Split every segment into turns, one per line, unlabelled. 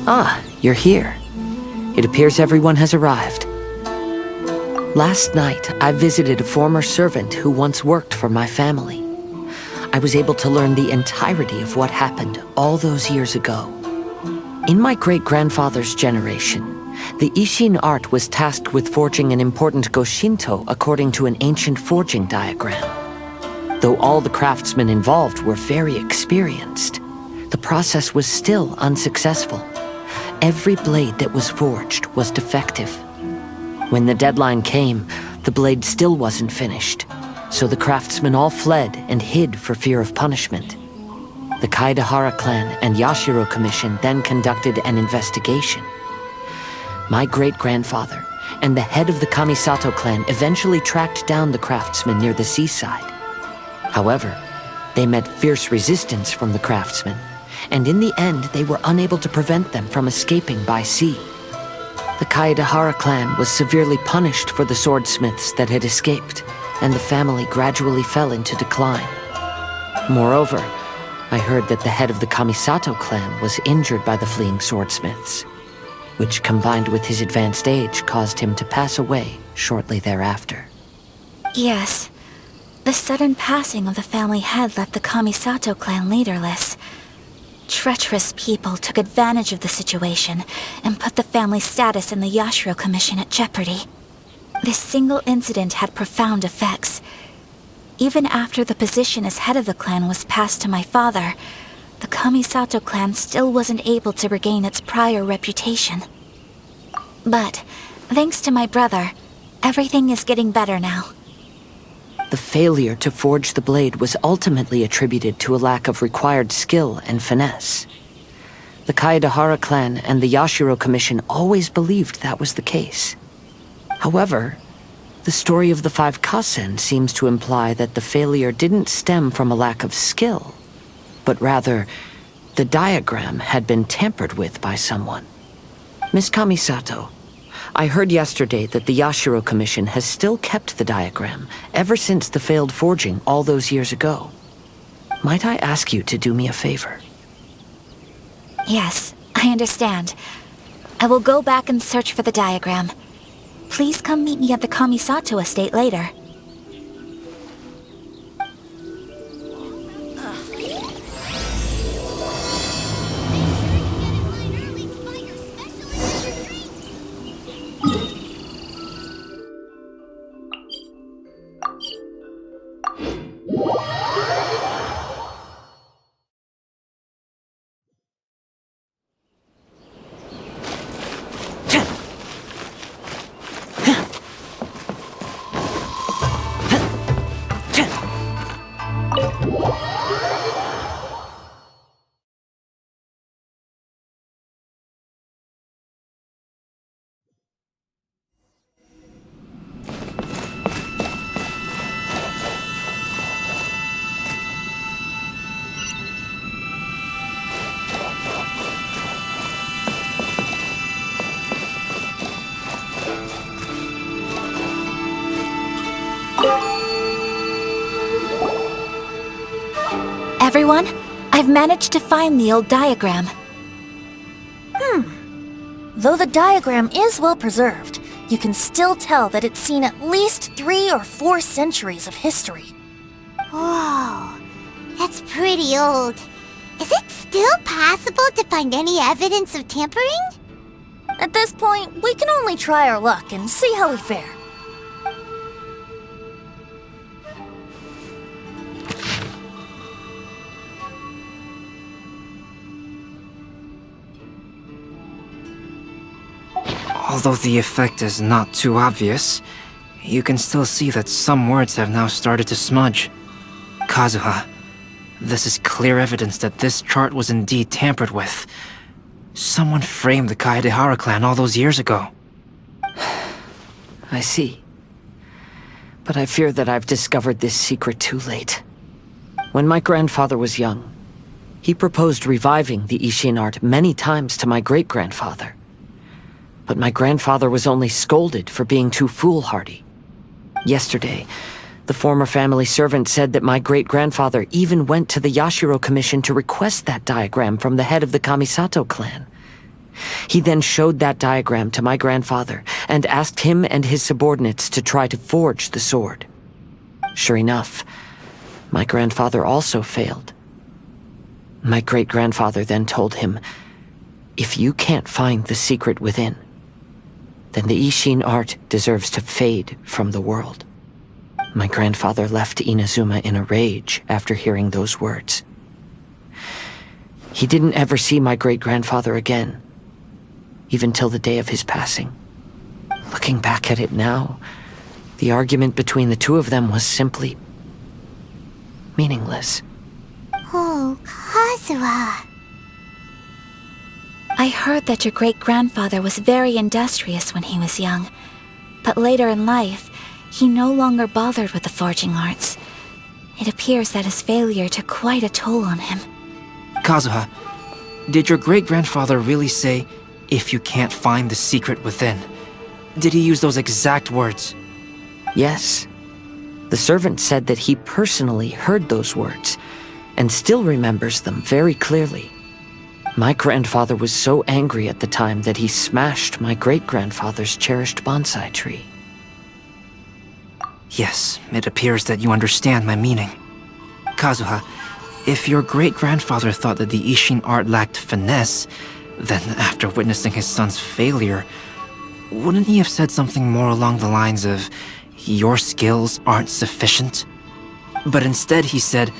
Ah, you're here. It appears everyone has arrived. Last night, I visited a former servant who once worked for my family. I was able to learn the entirety of what happened all those years ago. In my great-grandfather's generation, the Ishin art was tasked with forging an important Goshinto according to an ancient forging diagram. Though all the craftsmen involved were very experienced, the process was still unsuccessful. Every blade that was forged was defective. When the deadline came, the blade still wasn't finished, so the craftsmen all fled and hid for fear of punishment. The Kaedahara clan and Yashiro Commission then conducted an investigation. My great-grandfather and the head of the Kamisato clan eventually tracked down the craftsmen near the seaside. However, they met fierce resistance from the craftsmen, and in the end they were unable to prevent them from escaping by sea. The Kaedahara clan was severely punished for the swordsmiths that had escaped, and the family gradually fell into decline. Moreover, I heard that the head of the Kamisato clan was injured by the fleeing swordsmiths, which combined with his advanced age caused him to pass away shortly thereafter.
Yes. The sudden passing of the family head left the Kamisato clan leaderless. Treacherous people took advantage of the situation and put the family's status in the Yashiro Commission at jeopardy. This single incident had profound effects. Even after the position as head of the clan was passed to my father, the Kamisato clan still wasn't able to regain its prior reputation. But, thanks to my brother, everything is getting better now.
The failure to forge the blade was ultimately attributed to a lack of required skill and finesse. The Kaedahara clan and the Yashiro Commission always believed that was the case. However, the story of the 5 Kasen seems to imply that the failure didn't stem from a lack of skill, but rather, the diagram had been tampered with by someone. Miss Kamisato, I heard yesterday that the Yashiro Commission has still kept the diagram ever since the failed forging all those years ago. Might I ask you to do me a favor?
Yes, I understand. I will go back and search for the diagram. Please come meet me at the Kamisato estate later. Everyone, I've managed to find the old diagram.
Though the diagram is well preserved, you can still tell that it's seen at least 3 or 4 centuries of history.
Whoa, that's pretty old. Is it still possible to find any evidence of tampering?
At this point, we can only try our luck and see how we fare.
Although the effect is not too obvious, you can still see that some words have now started to smudge. Kazuha, this is clear evidence that this chart was indeed tampered with. Someone framed the Kaedahara clan all those years ago.
I see. But I fear that I've discovered this secret too late. When my grandfather was young, he proposed reviving the Ishin art many times to my great-grandfather. But my grandfather was only scolded for being too foolhardy. Yesterday, The former family servant said that my great-grandfather even went to the Yashiro Commission to request that diagram from the head of the Kamisato clan. He then showed that diagram to my grandfather and asked him and his subordinates to try to forge the sword. Sure enough, my grandfather also failed. My great-grandfather then told him, "If you can't find the secret within, then the Ishin art deserves to fade from the world." My grandfather left Inazuma in a rage after hearing those words. He didn't ever see my great-grandfather again, even till the day of his passing. Looking back at it now, the argument between the two of them was simply meaningless.
Oh, Kazuha.
I heard that your great-grandfather was very industrious when he was young, but later in life, he no longer bothered with the forging arts. It appears that his failure took quite a toll on him.
Kazuha, did your great-grandfather really say, "If you can't find the secret within"? Did he use those exact words?
Yes. The servant said that he personally heard those words, and still remembers them very clearly. My grandfather was so angry at the time that he smashed my great-grandfather's cherished bonsai tree.
Yes, it appears that you understand my meaning. Kazuha, if your great-grandfather thought that the Ishin art lacked finesse, then after witnessing his son's failure, wouldn't he have said something more along the lines of, "Your skills aren't sufficient"? But instead he said,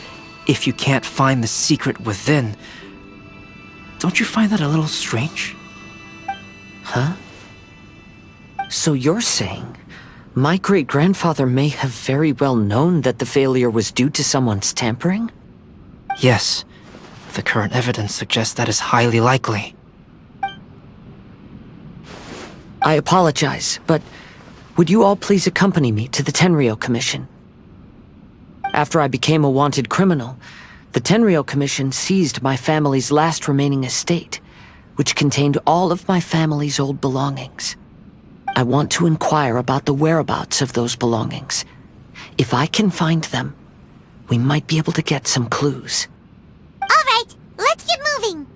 "If you can't find the secret within." Don't you find that a little strange?
Huh? So you're saying my great-grandfather may have very well known that the failure was due to someone's tampering?
Yes. The current evidence suggests that is highly likely.
I apologize, but would you all please accompany me to the Tenryou Commission? After I became a wanted criminal, the Tenryou Commission seized my family's last remaining estate, which contained all of my family's old belongings. I want to inquire about the whereabouts of those belongings. If I can find them, we might be able to get some clues.
All right, let's get moving.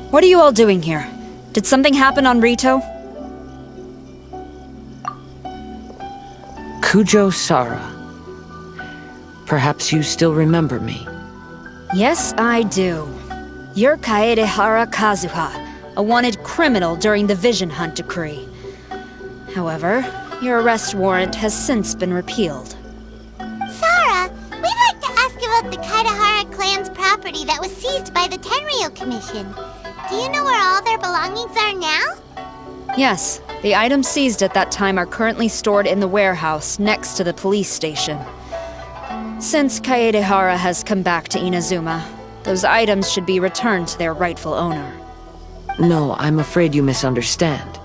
What are you all doing here? Did something happen on Rito?
Kujo Sara. Perhaps you still remember me.
Yes, I do. You're Kaedehara Kazuha, a wanted criminal during the Vision Hunt decree. However, your arrest warrant has since been repealed.
Sara, we'd like to ask about the Kaedehara clan's property that was seized by the Tenryou Commission. Do you know where all their belongings are now?
Yes, the items seized at that time are currently stored in the warehouse next to the police station. Since Kaedehara has come back to Inazuma, those items should be returned to their rightful owner.
No, I'm afraid you misunderstand.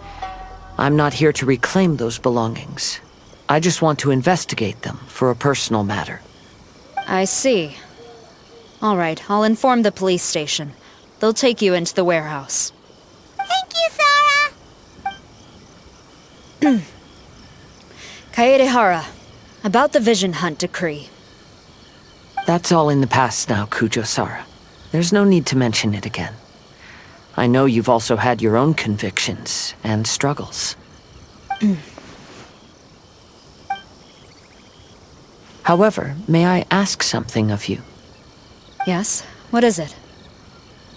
I'm not here to reclaim those belongings. I just want to investigate them for a personal matter.
I see. All right, I'll inform the police station. They'll take you into the warehouse.
Thank you, Sara!
Kaedehara, About the Vision Hunt decree.
That's all in the past now, Kujo-Sara. There's no need to mention it again. I know you've also had your own convictions and struggles. However, may I ask something of you?
Yes? What is it?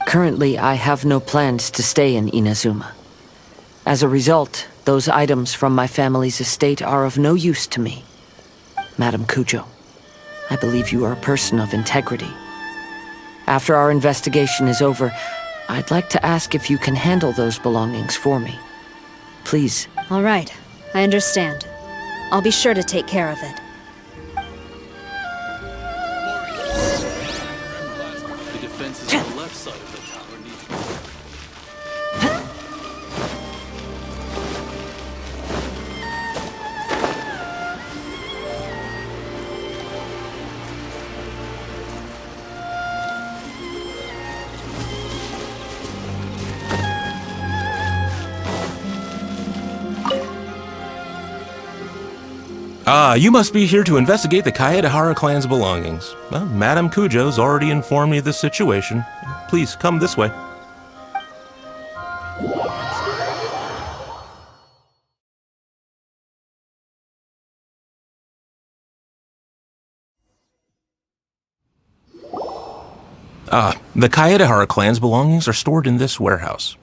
Currently, I have no plans to stay in Inazuma. As a result, those items from my family's estate are of no use to me. Madam Kujo, I believe you are a person of integrity. After our investigation is over, I'd like to ask if you can handle those belongings for me. Please.
All right. I understand. I'll be sure to take care of it.
The defenses on the left side of the tower need...
You must be here to investigate the Kaedehara clan's belongings. Well, Madame Kujo's already informed me of the situation. Please, come this way. The Kaedehara clan's belongings are stored in this warehouse.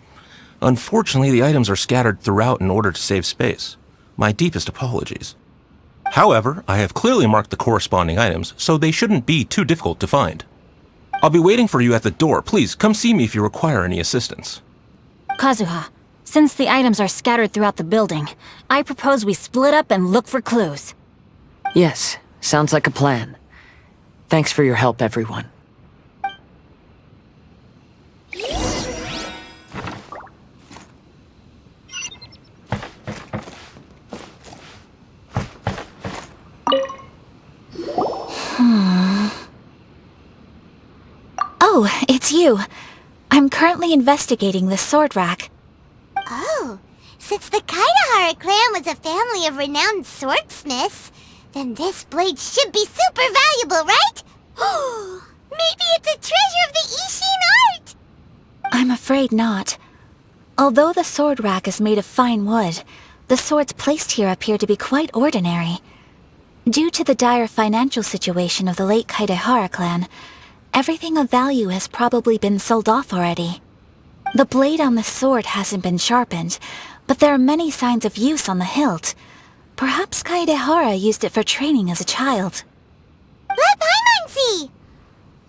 Unfortunately, the items are scattered throughout in order to save space. My deepest apologies. However, I have clearly marked the corresponding items, so they shouldn't be too difficult to find. I'll be waiting for you at the door. Please, come see me if you require any assistance.
Kazuha, since the items are scattered throughout the building, I propose we split up and look for clues.
Yes, sounds like a plan. Thanks for your help, everyone.
Oh, it's you. I'm currently investigating the sword rack.
Oh, since the Kaedehara clan was a family of renowned swordsmiths, then this blade should be super valuable, right? Maybe it's a treasure of the Ishin art!
I'm afraid not. Although the sword rack is made of fine wood, the swords placed here appear to be quite ordinary. Due to the dire financial situation of the late Kaedehara clan, everything of value has probably been sold off already. The blade on the sword hasn't been sharpened, but there are many signs of use on the hilt. Perhaps Kaedehara used it for training as a child.
Let Paimon see!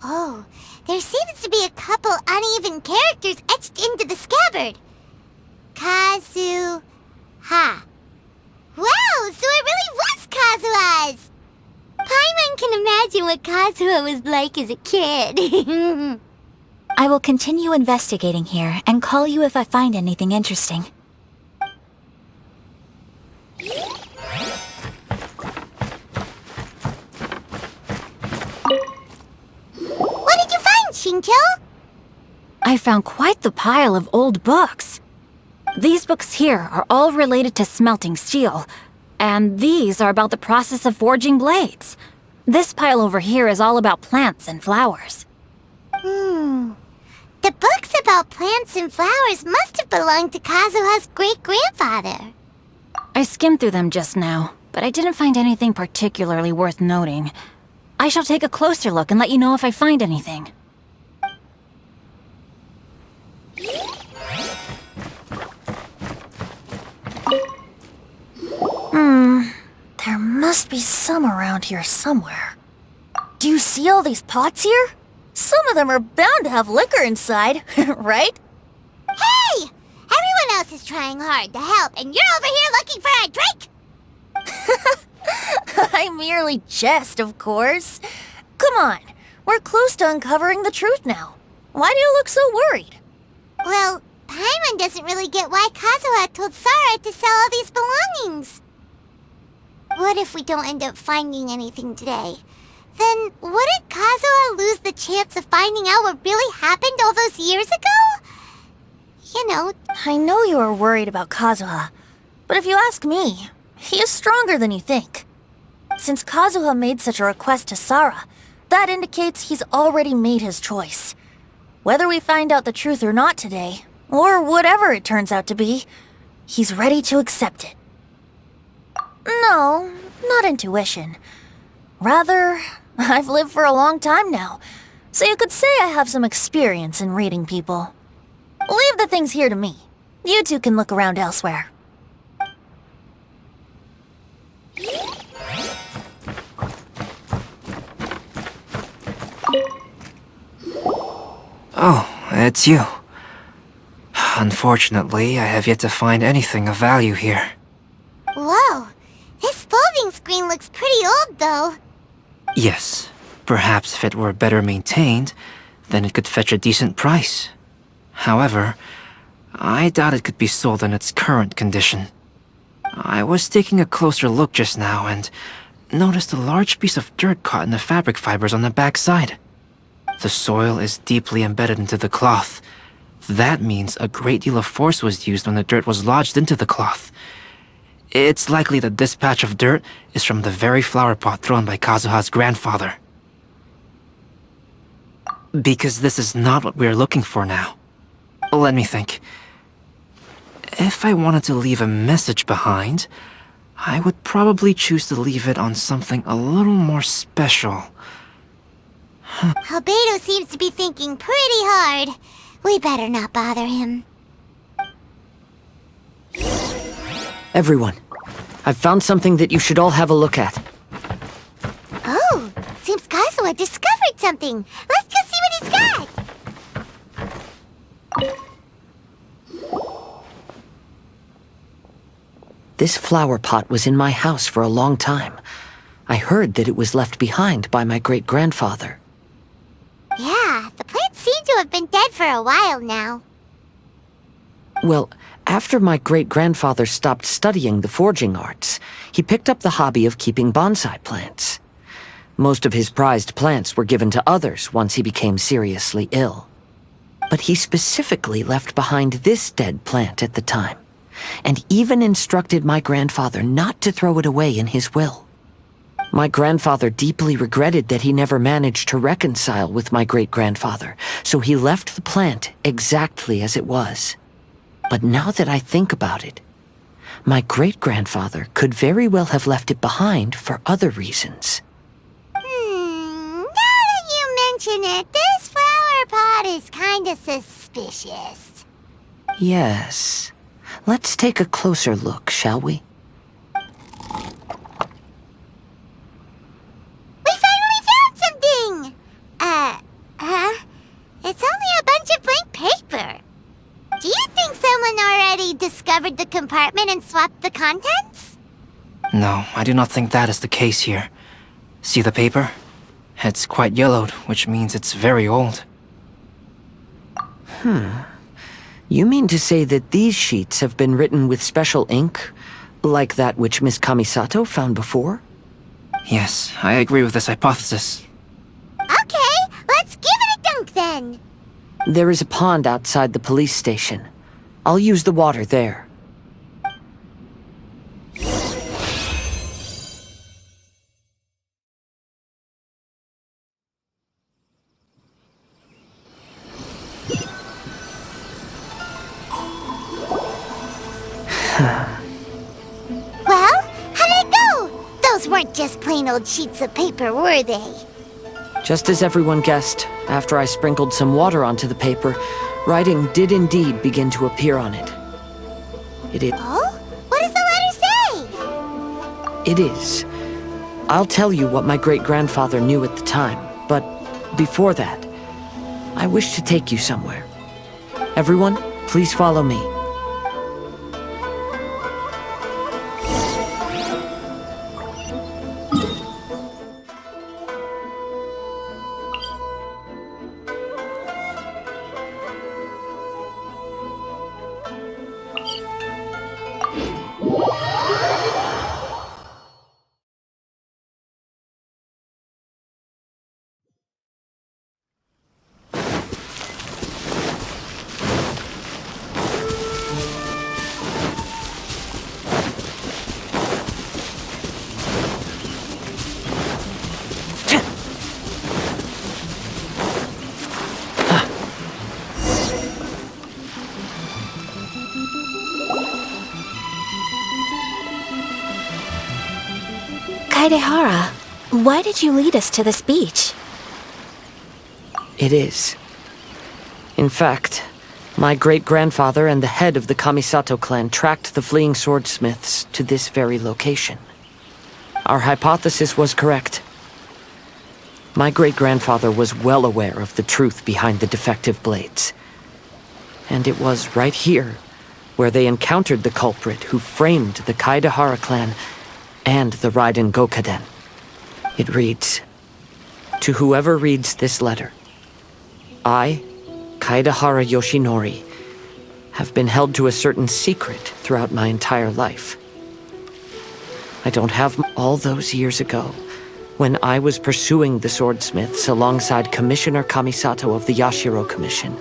Oh, there seems to be a couple uneven characters etched into the scabbard. Kazuha. Wow, so it really was Kazuha's! Paimon can imagine what Kazuha was like as a kid.
I will continue investigating here and call you if I find anything interesting.
What did you find, Shincho?
I found quite the pile of old books. These books here are all related to smelting steel, and these are about the process of forging blades. This pile over here is all about plants and flowers.
The books about plants and flowers must have belonged to Kazuha's great-grandfather.
I skimmed through them just now, but I didn't find anything particularly worth noting. I shall take a closer look and let you know if I find anything.
There must be some around here somewhere. Do you see all these pots here? Some of them are bound to have liquor inside, right?
Hey! Everyone else is trying hard to help, and you're over here looking for a drink?
I merely jest, of course. Come on, we're close to uncovering the truth now. Why do you look so worried?
Well, Paimon doesn't really get why Kazuha told Sara to sell all these belongings. What if we don't end up finding anything today? Then wouldn't Kazuha lose the chance of finding out what really happened all those years ago? You know...
I know you are worried about Kazuha, but if you ask me, he is stronger than you think. since Kazuha made such a request to Sara, that indicates he's already made his choice. Whether we find out the truth or not today, or whatever it turns out to be, he's ready to accept it. No, not intuition. Rather, I've lived for a long time now, so you could say I have some experience in reading people. Leave the things here to me. You two can look around elsewhere.
Oh, it's you. Unfortunately, I have yet to find anything of value here.
Whoa, this folding screen looks pretty old though.
Yes, perhaps if it were better maintained, then it could fetch a decent price. However, I doubt it could be sold in its current condition. I was taking a closer look just now and noticed a large piece of dirt caught in the fabric fibers on the back side. The soil is deeply embedded into the cloth. That means a great deal of force was used when the dirt was lodged into the cloth. It's likely that this patch of dirt is from the very flower pot thrown by Kazuha's grandfather. Because this is not what we're looking for now. Let me think. If I wanted to leave a message behind, I would probably choose to leave it on something a little more special.
Albedo seems to be thinking pretty hard. We better not bother him.
Everyone, I've found something that you should all have a look at.
Oh, seems Kazuha discovered something. Let's go see what he's got.
This flower pot was in my house for a long time. I heard that it was left behind by my great-grandfather.
Yeah, the plants seem to have been dead for a while now.
Well, after my great-grandfather stopped studying the forging arts, he picked up the hobby of keeping bonsai plants. Most of his prized plants were given to others once he became seriously ill. But he specifically left behind this dead plant at the time, and even instructed my grandfather not to throw it away in his will. My grandfather deeply regretted that he never managed to reconcile with my great-grandfather, so he left the plant exactly as it was. But now that I think about it, my great-grandfather could very well have left it behind for other reasons.
Now that you mention it, this flower pot is kinda suspicious.
Yes. Let's take a closer look, shall we?
We finally found something! It's only a bunch of blank paper. Do you think someone already discovered the compartment and swapped the contents?
No, I do not think that is the case here. See the paper? It's quite yellowed, which means it's very old.
You mean to say that these sheets have been written with special ink, like that which Miss Kamisato found before?
Yes, I agree with this hypothesis.
Okay, let's give it a dunk then.
There is a pond outside the police station. I'll use the water there.
Well, how did it go? Those weren't just plain old sheets of paper, were they?
Just as everyone guessed, after I sprinkled some water onto the paper, writing did indeed begin to appear on it.
Oh? What does the letter say?
It is. I'll tell you what my great-grandfather knew at the time, but before that, I wish to take you somewhere. Everyone, please follow me.
Kaedehara, why did you lead us to this beach?
It is. In fact, my great-grandfather and the head of the Kamisato clan tracked the fleeing swordsmiths to this very location. Our hypothesis was correct. My great-grandfather was well aware of the truth behind the defective blades. And it was right here where they encountered the culprit who framed the Kaedehara clan and the Raiden Gokaden. It reads, "To whoever reads this letter, I, Kaedehara Yoshinori, have been held to a certain secret throughout my entire life. I don't have all those years ago, when I was pursuing the swordsmiths alongside Commissioner Kamisato of the Yashiro Commission.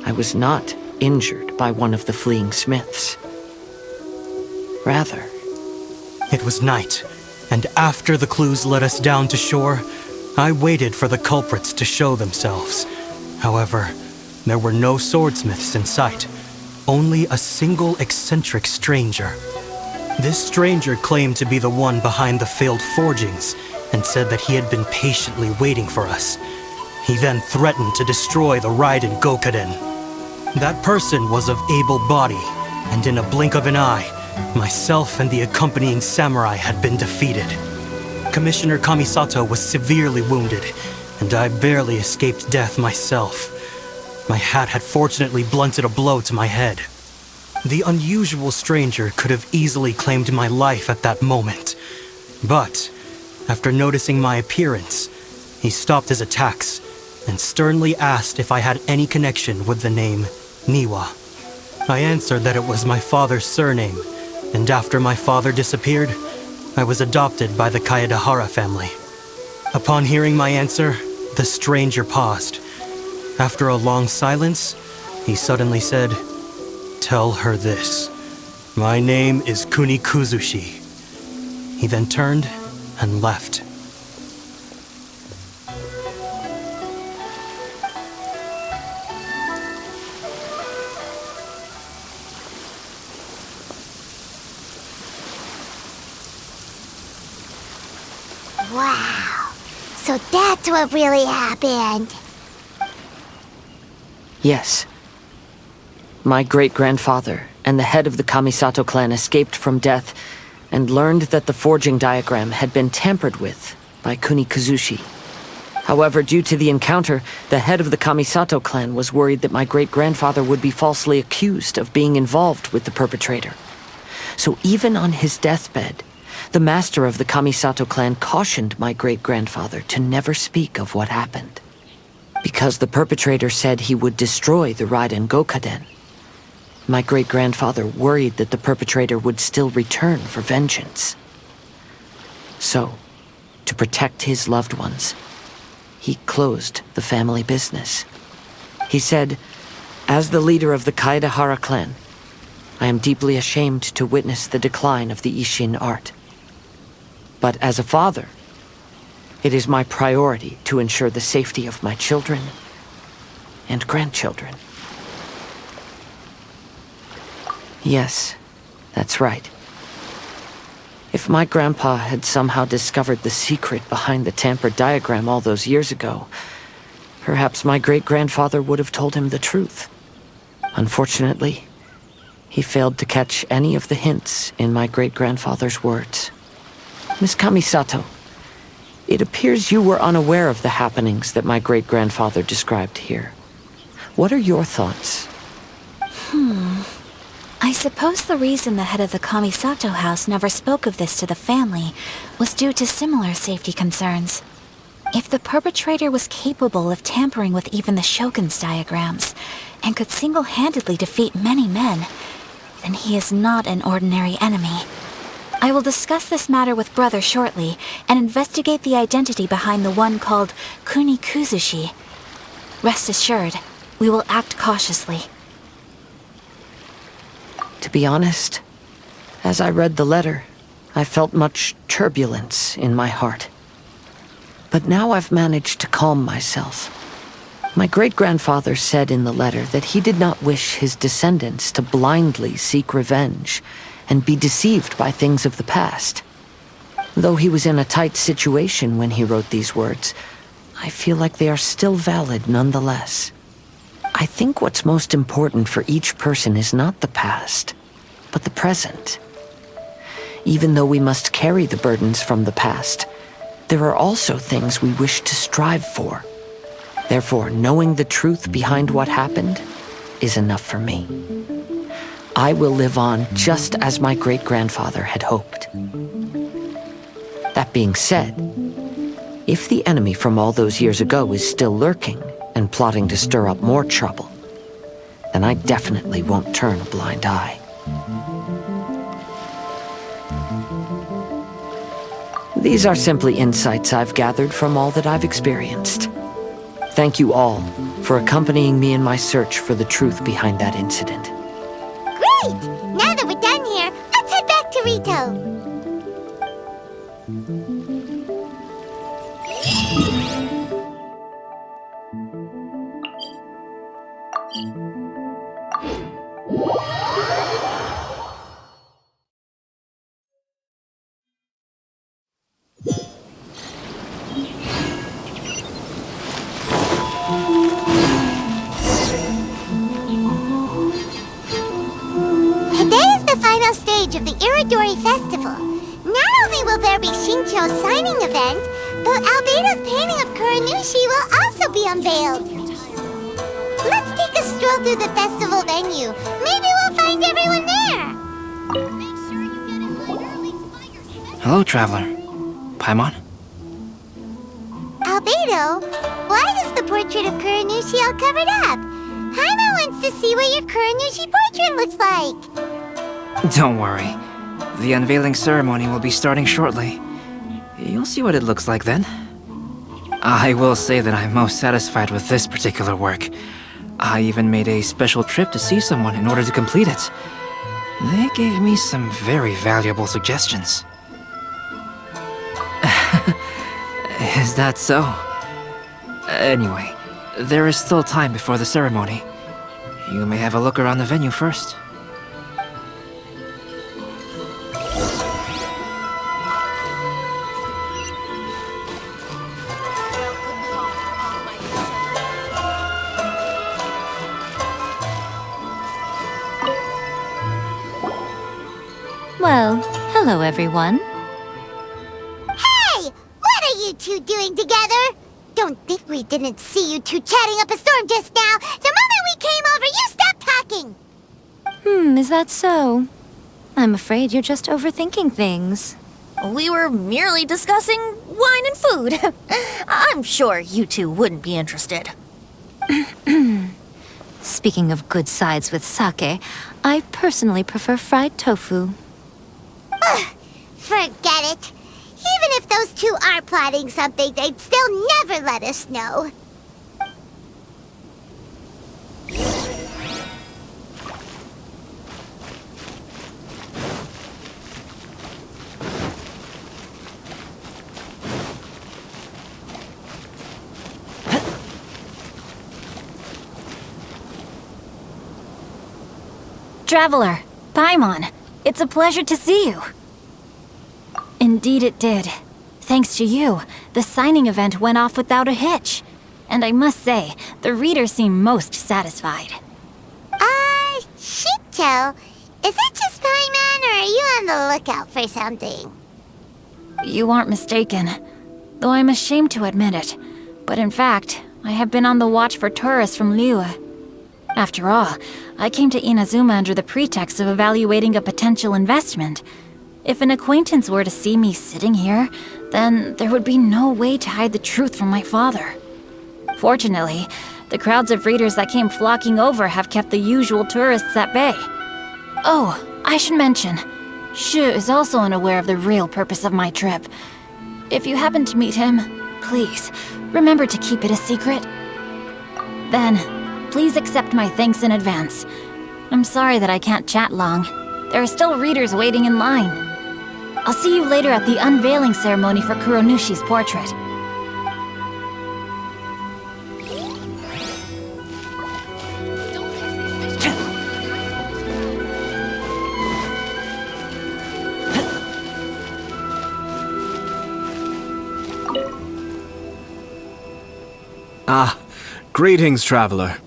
I was not injured by one of the fleeing smiths. Rather,
It was night, and after the clues led us down to shore, I waited for the culprits to show themselves. However, there were no swordsmiths in sight, only a single eccentric stranger. This stranger claimed to be the one behind the failed forgings and said that he had been patiently waiting for us. He then threatened to destroy the Raiden Gokaden. That person was of able body, and in a blink of an eye, myself and the accompanying samurai had been defeated. Commissioner Kamisato was severely wounded, and I barely escaped death myself. My hat had fortunately blunted a blow to my head. The unusual stranger could have easily claimed my life at that moment. But, after noticing my appearance, he stopped his attacks and sternly asked if I had any connection with the name Niwa. I answered that it was my father's surname, and after my father disappeared, I was adopted by the Kaedehara family. Upon hearing my answer, the stranger paused. After a long silence, he suddenly said, "Tell her this. My name is Kunikuzushi." He then turned and left.
Wow. So that's what really happened.
yes. My great-grandfather and the head of the Kamisato clan escaped from death and learned that the forging diagram had been tampered with by Kunikuzushi. However, due to the encounter, the head of the Kamisato clan was worried that my great-grandfather would be falsely accused of being involved with the perpetrator. So even on his deathbed, the master of the Kamisato clan cautioned my great-grandfather to never speak of what happened. Because the perpetrator said he would destroy the Raiden Gokaden, my great-grandfather worried that the perpetrator would still return for vengeance. So, to protect his loved ones, he closed the family business. He said, "As the leader of the Kaedehara clan, I am deeply ashamed to witness the decline of the Isshin art. But as a father, it is my priority to ensure the safety of my children and grandchildren." Yes, that's right. If my grandpa had somehow discovered the secret behind the tampered diagram all those years ago, perhaps my great-grandfather would have told him the truth. Unfortunately, he failed to catch any of the hints in my great-grandfather's words. Miss Kamisato, it appears you were unaware of the happenings that my great-grandfather described here. What are your thoughts?
I suppose the reason the head of the Kamisato house never spoke of this to the family was due to similar safety concerns. If the perpetrator was capable of tampering with even the Shogun's diagrams, and could single-handedly defeat many men, then he is not an ordinary enemy. I will discuss this matter with Brother shortly, and investigate the identity behind the one called Kunikuzushi. Rest assured, we will act cautiously.
To be honest, as I read the letter, I felt much turbulence in my heart. But now I've managed to calm myself. My great-grandfather said in the letter that he did not wish his descendants to blindly seek revenge and be deceived by things of the past. Though he was in a tight situation when he wrote these words, I feel like they are still valid nonetheless. I think what's most important for each person is not the past, but the present. Even though we must carry the burdens from the past, there are also things we wish to strive for. Therefore, knowing the truth behind what happened is enough for me. I will live on just as my great-grandfather had hoped. That being said, if the enemy from all those years ago is still lurking and plotting to stir up more trouble, then I definitely won't turn a blind eye. These are simply insights I've gathered from all that I've experienced. Thank you all for accompanying me in my search for the truth behind that incident.
Great! Now that we're done here, let's head back to Rito. Of the Iridori Festival. Not only will there be Shincho's signing event, but Albedo's painting of Kuranushi will also be unveiled. Let's take a stroll through the festival venue. Maybe we'll find everyone there. Make sure you get in line early to buy your
Hello, traveler. Paimon?
Albedo, why is the portrait of Kuranushi all covered up? Paimon wants to see what your Kuranushi portrait looks like.
Don't worry. The unveiling ceremony will be starting shortly. You'll see what it looks like then. I will say that I'm most satisfied with this particular work. I even made a special trip to see someone in order to complete it. They gave me some very valuable suggestions. Is that so? Anyway, there is still time before the ceremony. You may have a look around the venue first.
Well, hello everyone.
Hey! What are you two doing together? Don't think we didn't see you two chatting up a storm just now. The moment we came over, you stopped talking.
Is that so? I'm afraid you're just overthinking things.
We were merely discussing wine and food. I'm sure you two wouldn't be interested.
Speaking of good sides with sake, I personally prefer fried tofu.
Forget it. Even if those two are plotting something, they'd still never let us know.
Traveler, Paimon, it's a pleasure to see you. Indeed it did. Thanks to you, the signing event went off without a hitch. And I must say, the readers seem most satisfied.
Shincho, is it just Paimon, or are you on the lookout for something?
You aren't mistaken, though I'm ashamed to admit it. But in fact, I have been on the watch for tourists from Liyue. After all, I came to Inazuma under the pretext of evaluating a potential investment. If an acquaintance were to see me sitting here, then there would be no way to hide the truth from my father. Fortunately, the crowds of readers that came flocking over have kept the usual tourists at bay. Oh, I should mention, Shu is also unaware of the real purpose of my trip. If you happen to meet him, please, remember to keep it a secret. Then, please accept my thanks in advance. I'm sorry that I can't chat long. There are still readers waiting in line. I'll see you later at the unveiling ceremony for Kuronushi's portrait.
Ah, greetings, traveler.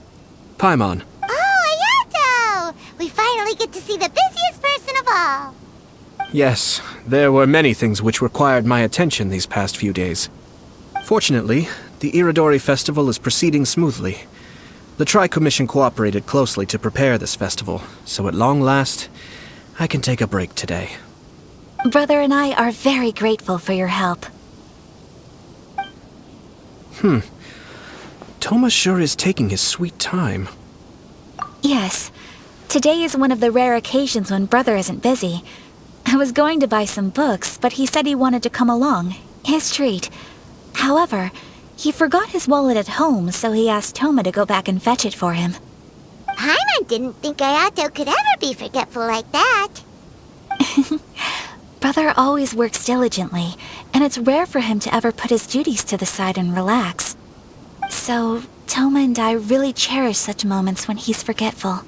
Paimon.
Oh, Ayato! We finally get to see the busiest person of all.
Yes, there were many things which required my attention these past few days. Fortunately, the Iridori Festival is proceeding smoothly. The Tri-Commission cooperated closely to prepare this festival, so at long last, I can take a break today.
Brother and I are very grateful for your help.
Thomas sure is taking his sweet time.
Yes. Today is one of the rare occasions when Brother isn't busy. I was going to buy some books, but he said he wanted to come along. His treat. However, he forgot his wallet at home, so he asked Toma to go back and fetch it for him.
Paimon didn't think Ayato could ever be forgetful like that.
Brother always works diligently, and it's rare for him to ever put his duties to the side and relax. So, Toma and I really cherish such moments when he's forgetful.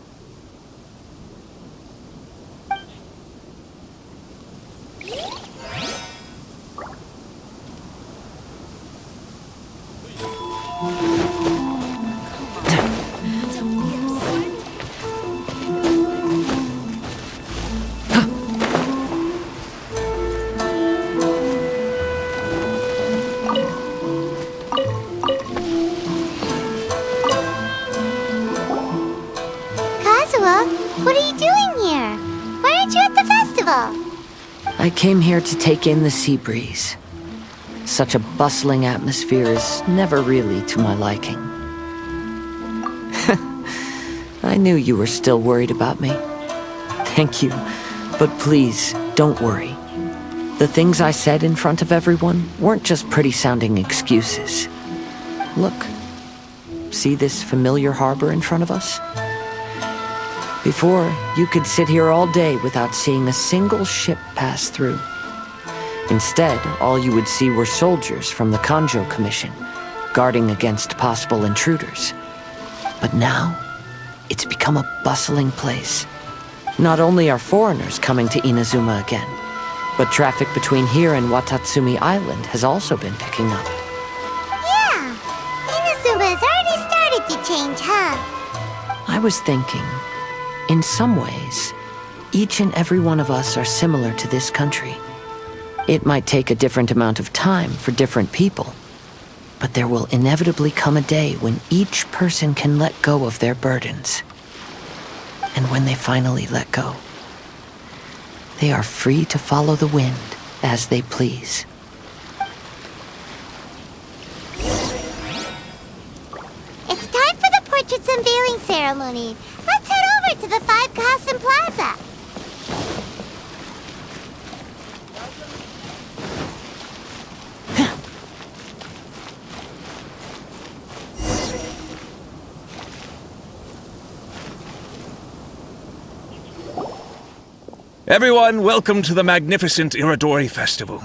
What are you doing here? Why aren't you at the festival?
I came here to take in the sea breeze. Such a bustling atmosphere is never really to my liking. I knew you were still worried about me. Thank you, but please, don't worry. The things I said in front of everyone weren't just pretty-sounding excuses. Look, see this familiar harbor in front of us? Before, you could sit here all day without seeing a single ship pass through. Instead, all you would see were soldiers from the Kanjo Commission, guarding against possible intruders. But now, it's become a bustling place. Not only are foreigners coming to Inazuma again, but traffic between here and Watatsumi Island has also been picking up.
Yeah, Inazuma has already started to change, huh?
I was thinking, in some ways, each and every one of us are similar to this country. It might take a different amount of time for different people, but there will inevitably come a day when each person can let go of their burdens. And when they finally let go, they are free to follow the wind as they please.
It's time for the portraits unveiling ceremony. Let's head over to the Five Kasen Plaza.
Everyone, welcome to the magnificent Iridori Festival.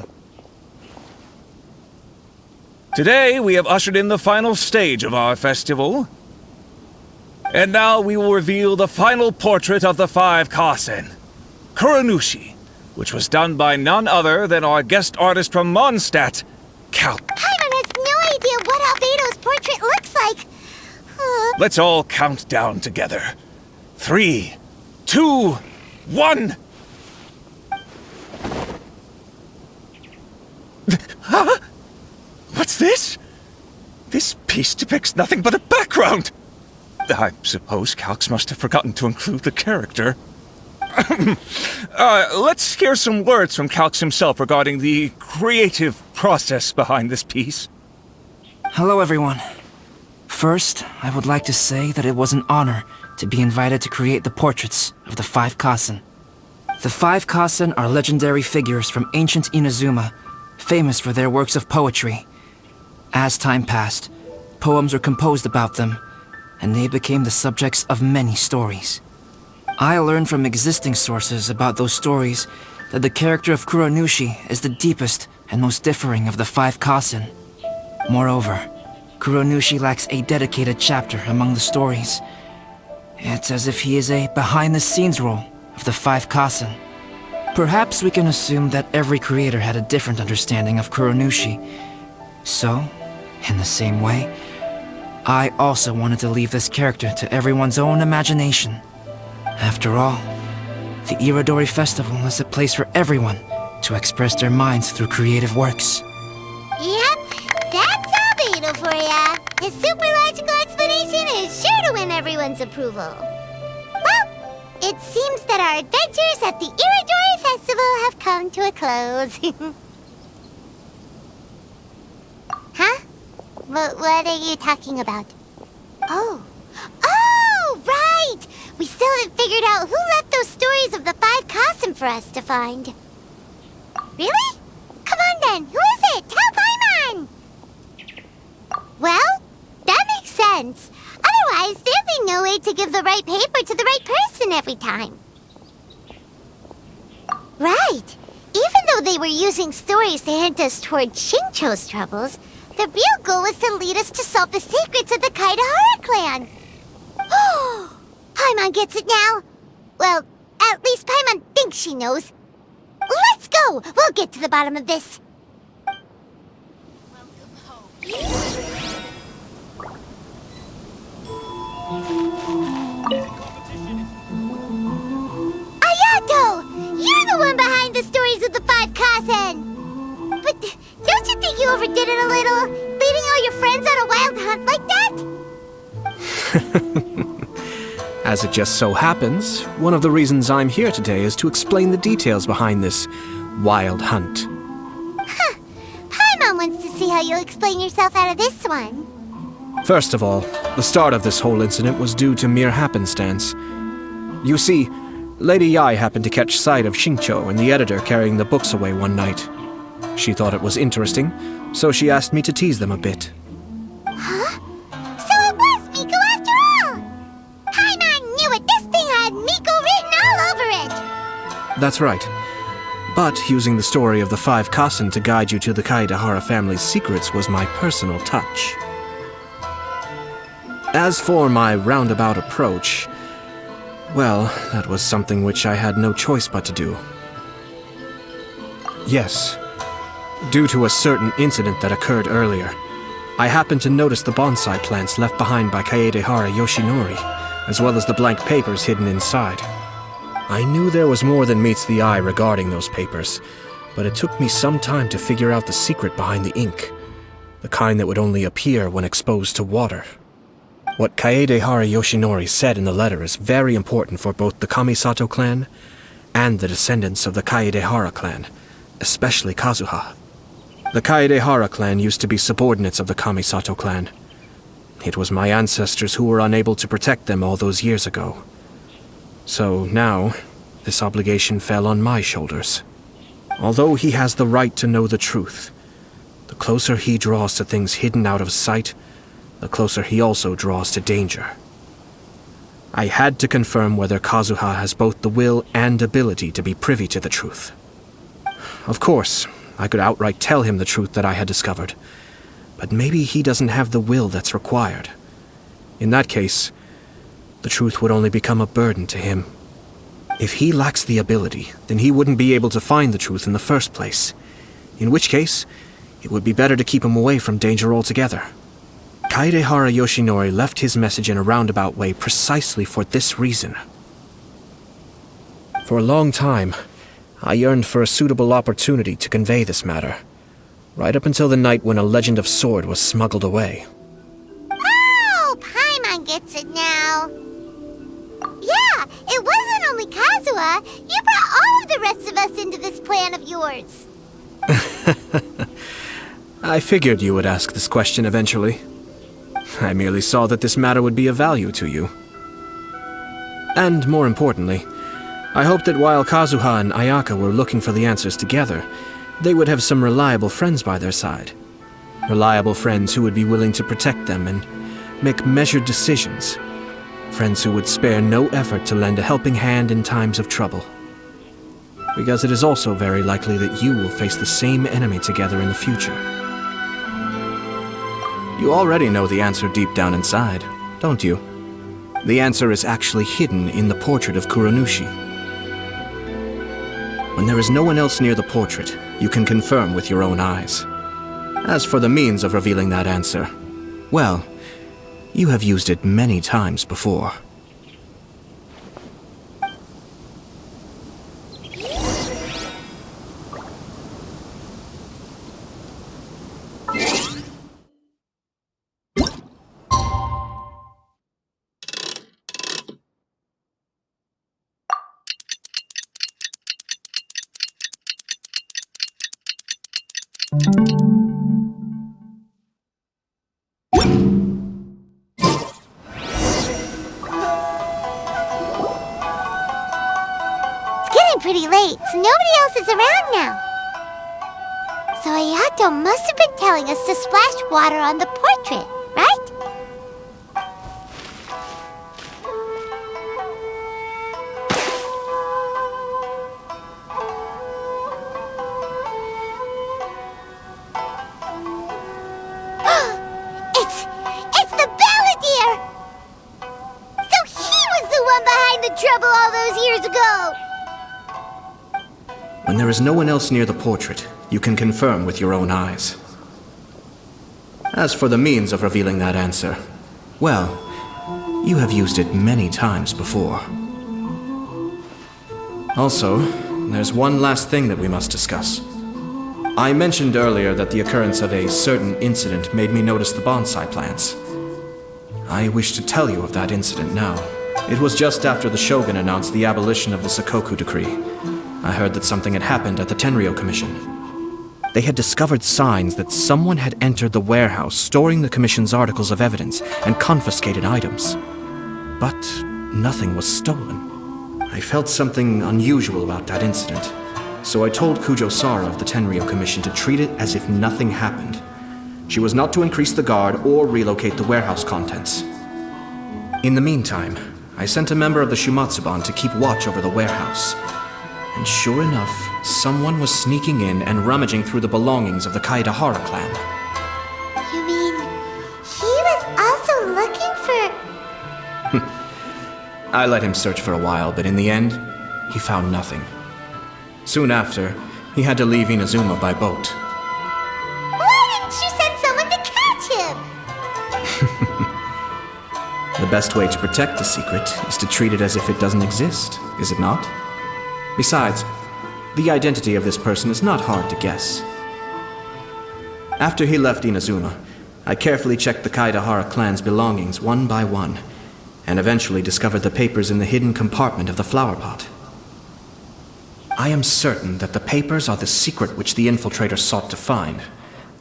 Today, we have ushered in the final stage of our festival. And now we will reveal the final portrait of the Five Kasen, Kuronushi, which was done by none other than our guest artist from Mondstadt, Cal.
Paimon has no idea what Albedo's portrait looks like.
Let's all count down together. 3, 2, 1... Huh? What's this? This piece depicts nothing but a background. I suppose Calx must have forgotten to include the character. Let's hear some words from Calx himself regarding the creative process behind this piece.
Hello, everyone. First, I would like to say that it was an honor to be invited to create the portraits of the Five Kasen. The Five Kasen are legendary figures from ancient Inazuma, famous for their works of poetry. As time passed, poems were composed about them, and they became the subjects of many stories. I learned from existing sources about those stories that the character of Kuronushi is the deepest and most differing of the Five Kasen. Moreover, Kuronushi lacks a dedicated chapter among the stories. It's as if he is a behind-the-scenes role of the Five Kasen. Perhaps we can assume that every creator had a different understanding of Kuronushi. So, in the same way, I also wanted to leave this character to everyone's own imagination. After all, the Irodori Festival is a place for everyone to express their minds through creative works.
Yep, that's Albedo for ya. His super logical explanation is sure to win everyone's approval. Well, it seems that our adventures at the Irodori Festival have come to a close. Huh? What are you talking about? Oh, right! We still haven't figured out who left those stories of the 5 Kasim for us to find. Really? Come on then, who is it? Tell Paimon! Well, that makes sense. Otherwise, there'd be no way to give the right paper to the right person every time. Right. Even though they were using stories to hint us toward Shincho's troubles, the real goal was to lead us to solve the secrets of the Kaidahara clan. Oh, Paimon gets it now. Well, at least Paimon thinks she knows. Let's go! We'll get to the bottom of this. Ayato! You're the one behind the stories of the 5 Kazen! But don't you think you overdid it a little? Leading all your friends on a wild hunt like that?
As it just so happens, one of the reasons I'm here today is to explain the details behind this wild hunt.
Huh. Paimon wants to see how you'll explain yourself out of this one.
First of all, the start of this whole incident was due to mere happenstance. You see, Lady Yai happened to catch sight of Shincho and the editor carrying the books away one night. She thought it was interesting, so she asked me to tease them a bit.
Huh? So it was Miko after all! Paimon knew it! This thing had Miko written all over it!
That's right. But using the story of the 5 Kassen to guide you to the Kaidahara family's secrets was my personal touch. As for my roundabout approach, well, that was something which I had no choice but to do. Yes. Due to a certain incident that occurred earlier, I happened to notice the bonsai plants left behind by Kaedehara Yoshinori, as well as the blank papers hidden inside. I knew there was more than meets the eye regarding those papers, but it took me some time to figure out the secret behind the ink, the kind that would only appear when exposed to water. What Kaedehara Yoshinori said in the letter is very important for both the Kamisato clan and the descendants of the Kaedehara clan, especially Kazuha. The Kaedehara clan used to be subordinates of the Kamisato clan. It was my ancestors who were unable to protect them all those years ago. So now, this obligation fell on my shoulders. Although he has the right to know the truth, the closer he draws to things hidden out of sight, the closer he also draws to danger. I had to confirm whether Kazuha has both the will and ability to be privy to the truth. Of course, I could outright tell him the truth that I had discovered, but maybe he doesn't have the will that's required. In that case, the truth would only become a burden to him. If he lacks the ability, then he wouldn't be able to find the truth in the first place, in which case, it would be better to keep him away from danger altogether. Kaedehara Yoshinori left his message in a roundabout way precisely for this reason. For a long time, I yearned for a suitable opportunity to convey this matter, right up until the night when a legend of sword was smuggled away.
Oh, Paimon gets it now. Yeah, it wasn't only Kazuha. You brought all of the rest of us into this plan of yours.
I figured you would ask this question eventually. I merely saw that this matter would be of value to you. And more importantly, I hoped that while Kazuha and Ayaka were looking for the answers together, they would have some reliable friends by their side. Reliable friends who would be willing to protect them and make measured decisions. Friends who would spare no effort to lend a helping hand in times of trouble. Because it is also very likely that you will face the same enemy together in the future. You already know the answer deep down inside, don't you? The answer is actually hidden in the portrait of Kuronushi. When there is no one else near the portrait, you can confirm with your own eyes. As for the means of revealing that answer, well, You have used it many times before.
It's getting pretty late, so nobody else is around now. So Ayato must have been telling us to splash water on the portrait, right? It's the Balladeer! So he was the one behind the trouble all those years ago!
When there is no one else near the portrait, you can confirm with your own eyes. As for the means of revealing that answer, well, you have used it many times before. Also, there's one last thing that we must discuss. I mentioned earlier that the occurrence of a certain incident made me notice the bonsai plants. I wish to tell you of that incident now. It was just after the Shogun announced the abolition of the Sakoku decree. I heard that something had happened at the Tenryou Commission. They had discovered signs that someone had entered the warehouse storing the Commission's articles of evidence and confiscated items. But nothing was stolen. I felt something unusual about that incident, so I told Kujo Sara of the Tenryou Commission to treat it as if nothing happened. She was not to increase the guard or relocate the warehouse contents. In the meantime, I sent a member of the Shumatsuban to keep watch over the warehouse. And sure enough, someone was sneaking in and rummaging through the belongings of the Kaedahara clan.
You mean, he was also looking for...
I let him search for a while, but in the end, he found nothing. Soon after, he had to leave Inazuma by boat.
Why didn't you send someone to catch him?
The best way to protect the secret is to treat it as if it doesn't exist, is it not? Besides, the identity of this person is not hard to guess. After he left Inazuma, I carefully checked the Kaedahara clan's belongings one by one, and eventually discovered the papers in the hidden compartment of the flower pot. I am certain that the papers are the secret which the infiltrator sought to find,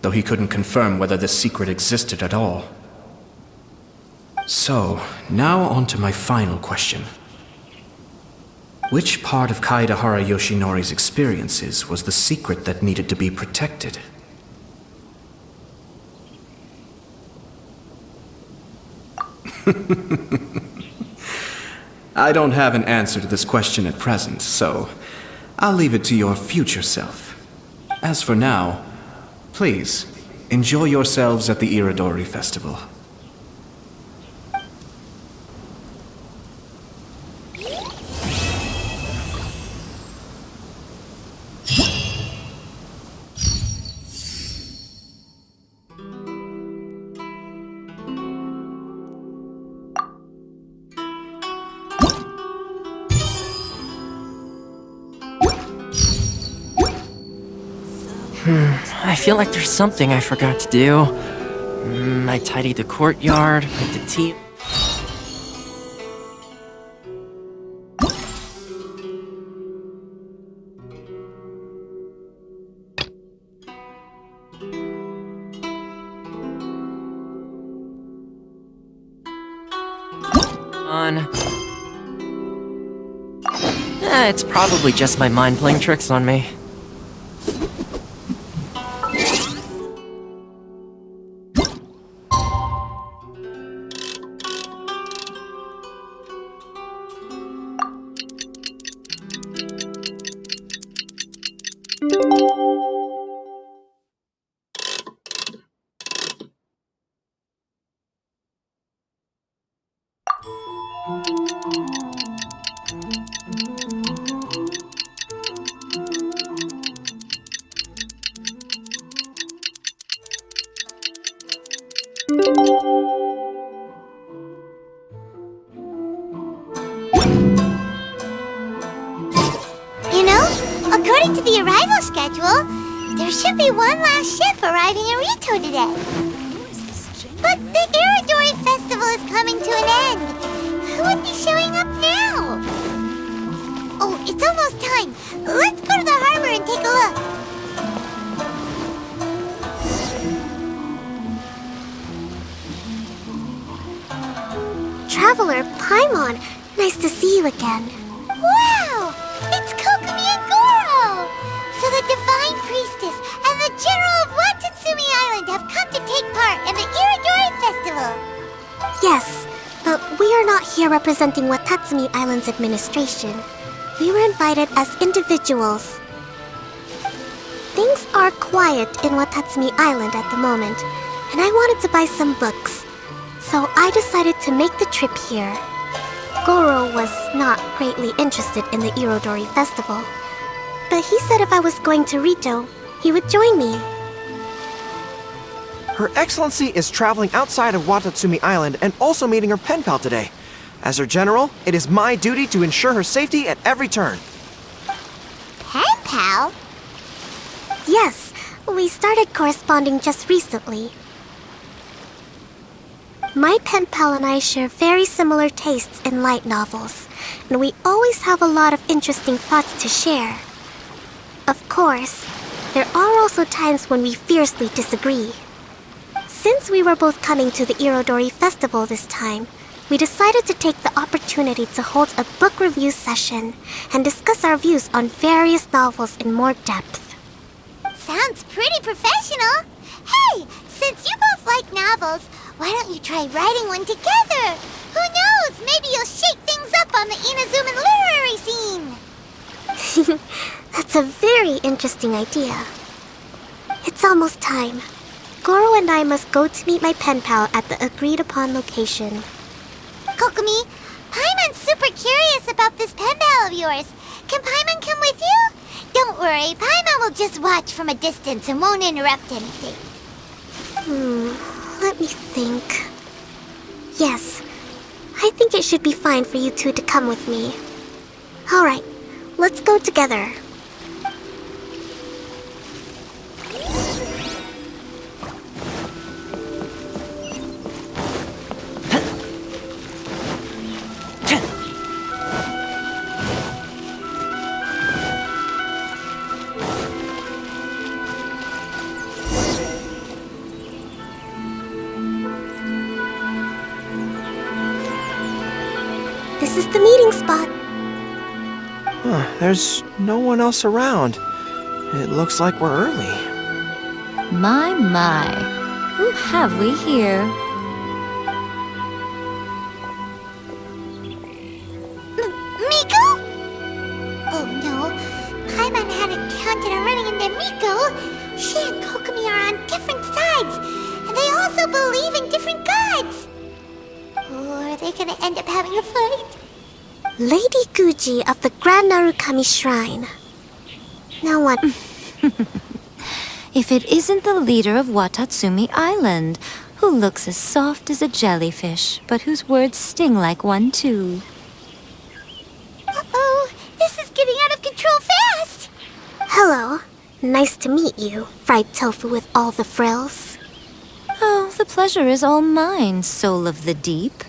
though he couldn't confirm whether this secret existed at all. So, now on to my final question. Which part of Kaedahara Yoshinori's experiences was the secret that needed to be protected? I don't have an answer to this question at present, so I'll leave it to your future self. As for now, please, enjoy yourselves at the Iridori Festival.
I feel like there's something I forgot to do. I tidied the courtyard, put the tea... It's probably just my mind playing tricks on me.
schedule. There should be one last ship arriving in Rito today. But the Iridori Festival is coming to an end. Who would be showing up now? Oh, it's almost time. Let's go to the harbor and take a look.
Traveler Paimon, nice to see you again.
Wow! It's Kokomi and Goro! So the Divine Priestess and the General of Watatsumi Island have come to take part in the Iridori Festival.
Yes, but we are not here representing Watatsumi Island's administration. We were invited as individuals. Things are quiet in Watatsumi Island at the moment, and I wanted to buy some books. So I decided to make the trip here. Goro was not greatly interested in the Irodori Festival, but he said if I was going to Rito, he would join me.
Her Excellency is traveling outside of Watatsumi Island and also meeting her pen pal today. As her general, it is my duty to ensure her safety at every turn.
Pen pal?
Yes, we started corresponding just recently. My pen pal and I share very similar tastes in light novels, and we always have a lot of interesting thoughts to share. Of course, there are also times when we fiercely disagree. Since we were both coming to the Irodori Festival this time, we decided to take the opportunity to hold a book review session and discuss our views on various novels in more depth.
Sounds pretty professional. Hey, since you both like novels, why don't you try writing one together? Who knows? Maybe you'll shake things up on the Inazuman literary scene.
That's a very interesting idea. It's almost time. Goro and I must go to meet my pen pal at the agreed-upon location.
Kokomi, Paimon's super curious about this pen pal of yours. Can Paimon come with you? Don't worry, Paimon will just watch from a distance and won't interrupt anything.
Let me think. Yes, I think it should be fine for you two to come with me. Alright, let's go together. This is the meeting spot.
There's no one else around. It looks like we're early.
My. Who have we here?
Miko? Oh no, Paimon hadn't counted on running into Miko. She and Kokomi are on different sides, and they also believe in different gods. Or are they gonna end up having a fight?
Lady Guji of the Grand Narukami Shrine. Now what?
If it isn't the leader of Watatsumi Island, who looks as soft as a jellyfish, but whose words sting like one too.
Uh-oh, this is getting out of control fast!
Hello. Nice to meet you, fried tofu with all the frills.
Oh, the pleasure is all mine, soul of the deep.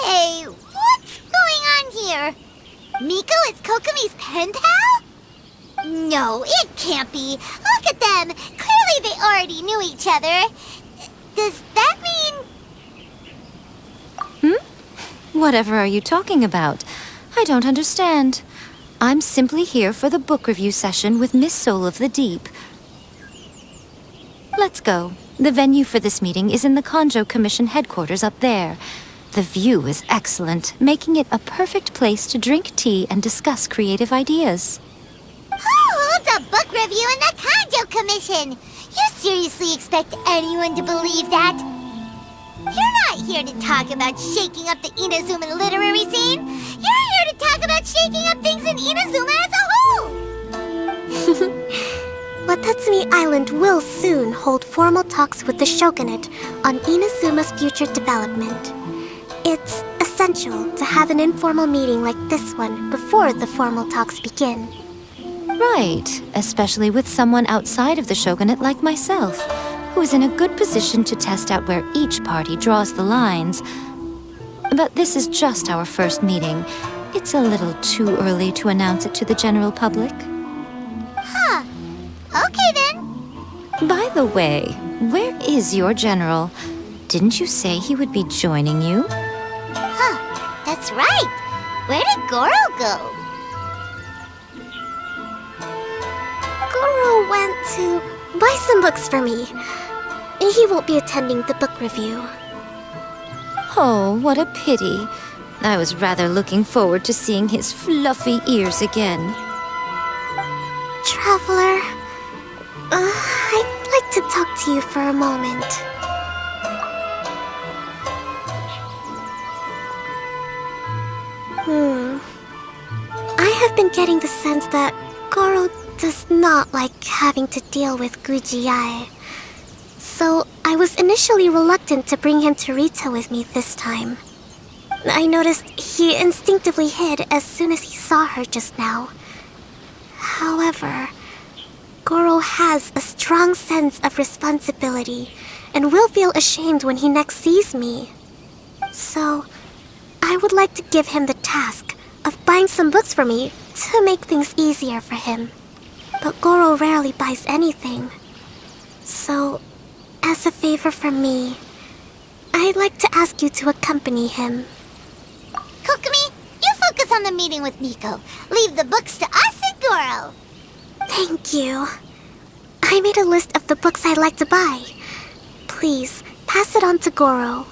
Hey, what's going on here? Miko is Kokomi's pen pal? No, it can't be. Look at them. Clearly they already knew each other. Does that mean...
Whatever are you talking about? I don't understand. I'm simply here for the book review session with Miss Soul of the Deep. Let's go. The venue for this meeting is in the Konjo Commission headquarters up there. The view is excellent, making it a perfect place to drink tea and discuss creative ideas.
Who holds a book review in the Konjo Commission? You seriously expect anyone to believe that? You're not here to talk about shaking up the Inazuman literary scene. You're here to talk about shaking up things in Inazuma as a whole.
Watatsumi Island will soon hold formal talks with the shogunate on Inazuma's future development. It's essential to have an informal meeting like this one before the formal talks begin.
Right, especially with someone outside of the shogunate like myself, who is in a good position to test out where each party draws the lines. But this is just our first meeting. It's a little too early to announce it to the general public.
Huh. Okay then.
By the way, where is your general? Didn't you say he would be joining you?
Huh. That's right. Where did Goro go?
Goro went to buy some books for me. He won't be attending the book review.
Oh, what a pity. I was rather looking forward to seeing his fluffy ears again.
Traveler, I'd like to talk to you for a moment. I have been getting the sense that Goro does not like having to deal with Gujiai. So I was initially reluctant to bring him to Rito with me this time. I noticed he instinctively hid as soon as he saw her just now. However, Goro has a strong sense of responsibility and will feel ashamed when he next sees me. So, I would like to give him the task of buying some books for me to make things easier for him. But Goro rarely buys anything. So, as a favor from me, I'd like to ask you to accompany him.
Kokomi, you focus on the meeting with Nico. Leave the books to us and Goro.
Thank you. I made a list of the books I'd like to buy. Please, pass it on to Goro.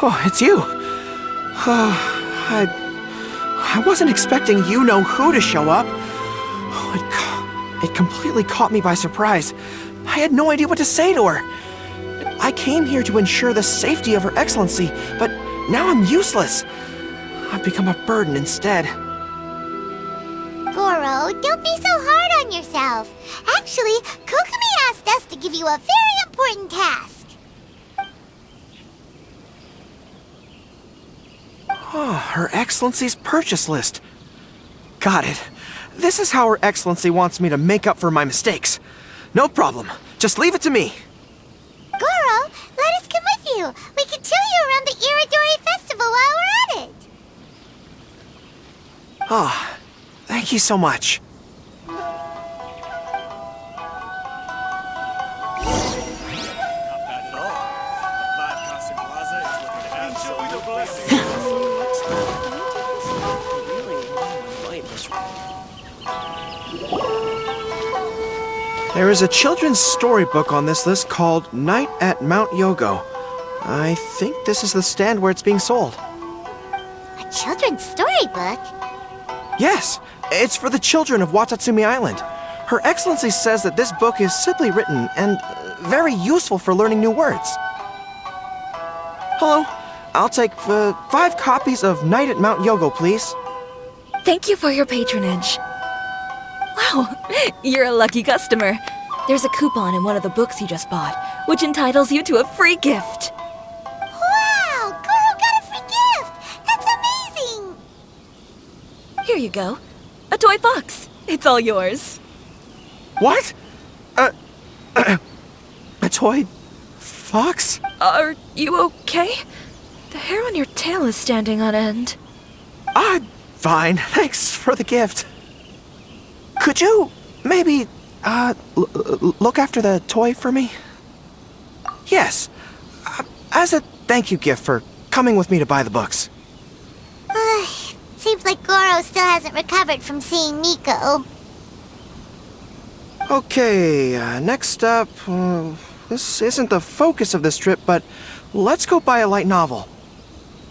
Oh, it's you. I wasn't expecting you-know-who to show up. It completely caught me by surprise. I had no idea what to say to her. I came here to ensure the safety of Her Excellency, but now I'm useless. I've become a burden instead.
Goro, don't be so hard on yourself. Actually, Kokomi asked us to give you a very important task.
Oh, Her Excellency's purchase list. Got it. This is how Her Excellency wants me to make up for my mistakes. No problem. Just leave it to me.
Goro, let us come with you. We can show you around the Iridori Festival while we're at it.
Oh, thank you so much. There is a children's storybook on this list called Night at Mount Yogo. I think this is the stand where it's being sold.
A children's storybook?
Yes, it's for the children of Watatsumi Island. Her Excellency says that this book is simply written and very useful for learning new words. Hello, I'll take 5 copies of Night at Mount Yogo, please.
Thank you for your patronage. Wow, you're a lucky customer. There's a coupon in one of the books you just bought, which entitles you to a free gift.
Wow, Goro got a free gift! That's amazing!
Here you go. A toy fox. It's all yours.
What? A toy Fox?
Are you okay? The hair on your tail is standing on end.
I'm fine. Thanks for the gift. Could you maybe, look after the toy for me? Yes. As a thank you gift for coming with me to buy the books.
Seems like Goro still hasn't recovered from seeing Miko.
Okay, next up, this isn't the focus of this trip, but let's go buy a light novel.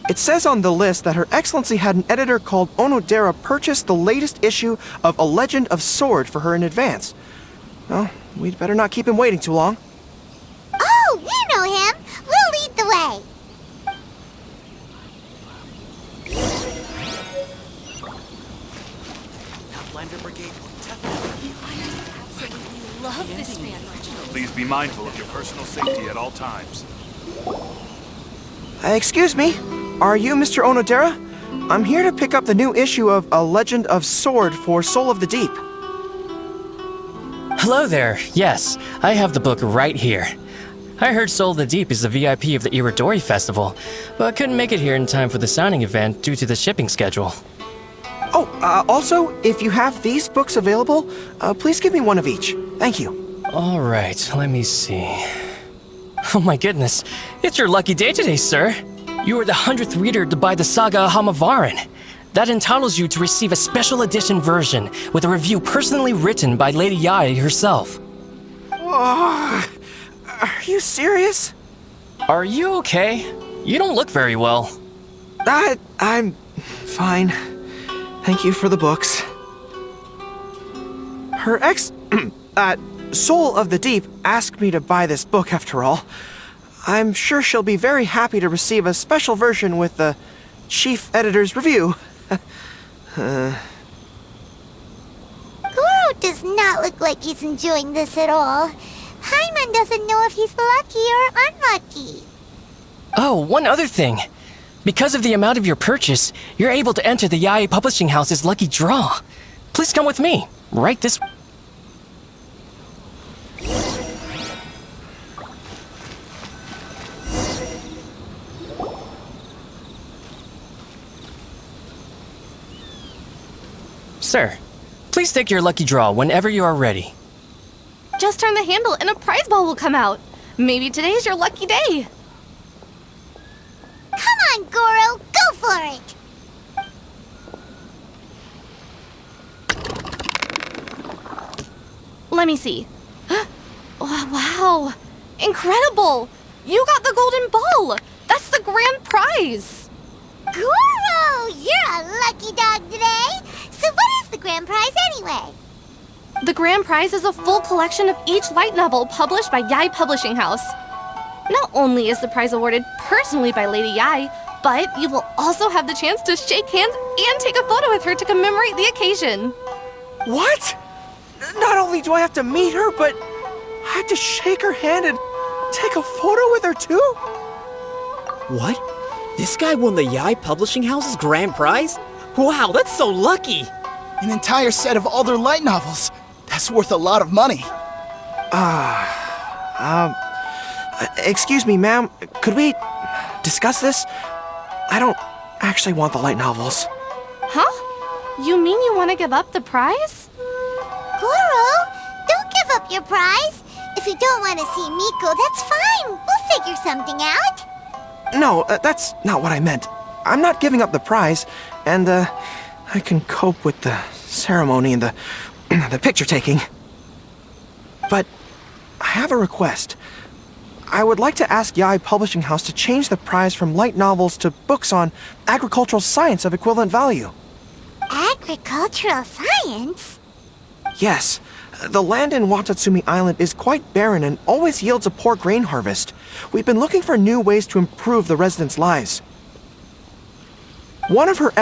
It says on the list that Her Excellency had an editor called Onodera purchase the latest issue of A Legend of Sword for her in advance. Well, we'd better not keep him waiting too long.
Oh, you know him! We'll lead the way!
Love this fan.
Please be mindful of your personal safety at all times.
Excuse me, are you Mr. Onodera? I'm here to pick up the new issue of A Legend of Sword for Soul of the Deep.
Hello there. Yes, I have the book right here. I heard Soul of the Deep is the VIP of the Iridori Festival, but couldn't make it here in time for the signing event due to the shipping schedule.
Oh, also, if you have these books available, please give me one of each. Thank you.
All right, let me see. Oh my goodness, it's your lucky day today, sir. You are the 100th reader to buy the Saga of Hamavaran. That entitles you to receive a special edition version with a review personally written by Lady Yae herself.
Oh, are you serious?
Are you okay? You don't look very well.
I'm fine. Thank you for the books. Her Soul of the Deep asked me to buy this book after all. I'm sure she'll be very happy to receive a special version with the chief editor's review.
Goro does not look like he's enjoying this at all. Paimon doesn't know if he's lucky or unlucky.
Oh, one other thing. Because of the amount of your purchase, you're able to enter the Yae Publishing House's lucky draw. Please come with me. Right this way. Sir, please take your lucky draw whenever you are ready.
Just turn the handle and a prize ball will come out. Maybe today's your lucky day.
Come on, Goro, go for it!
Let me see. Wow! Incredible! You got the golden ball! That's the grand prize!
Goro, you're a lucky dog today! So what is the grand prize anyway?
The grand prize is a full collection of each light novel published by Yae Publishing House. Not only is the prize awarded personally by Lady Yae, but you will also have the chance to shake hands and take a photo with her to commemorate the occasion.
What? Not only do I have to meet her, but I have to shake her hand and take a photo with her too?
What? This guy won the Yae Publishing House's grand prize? Wow, that's so lucky!
An entire set of all their light novels. That's worth a lot of money.
Excuse me, ma'am. Could we discuss this? I don't actually want the light novels.
Huh? You mean you want to give up the prize?
Goro, don't give up your prize. If you don't want to see Miko, that's fine. We'll figure something out.
No, that's not what I meant. I'm not giving up the prize, and I can cope with the ceremony and the picture taking. But I have a request. I would like to ask Yae Publishing House to change the prize from light novels to books on agricultural science of equivalent value.
Agricultural science?
Yes. The land in Watatsumi Island is quite barren and always yields a poor grain harvest. We've been looking for new ways to improve the residents' lives. One of her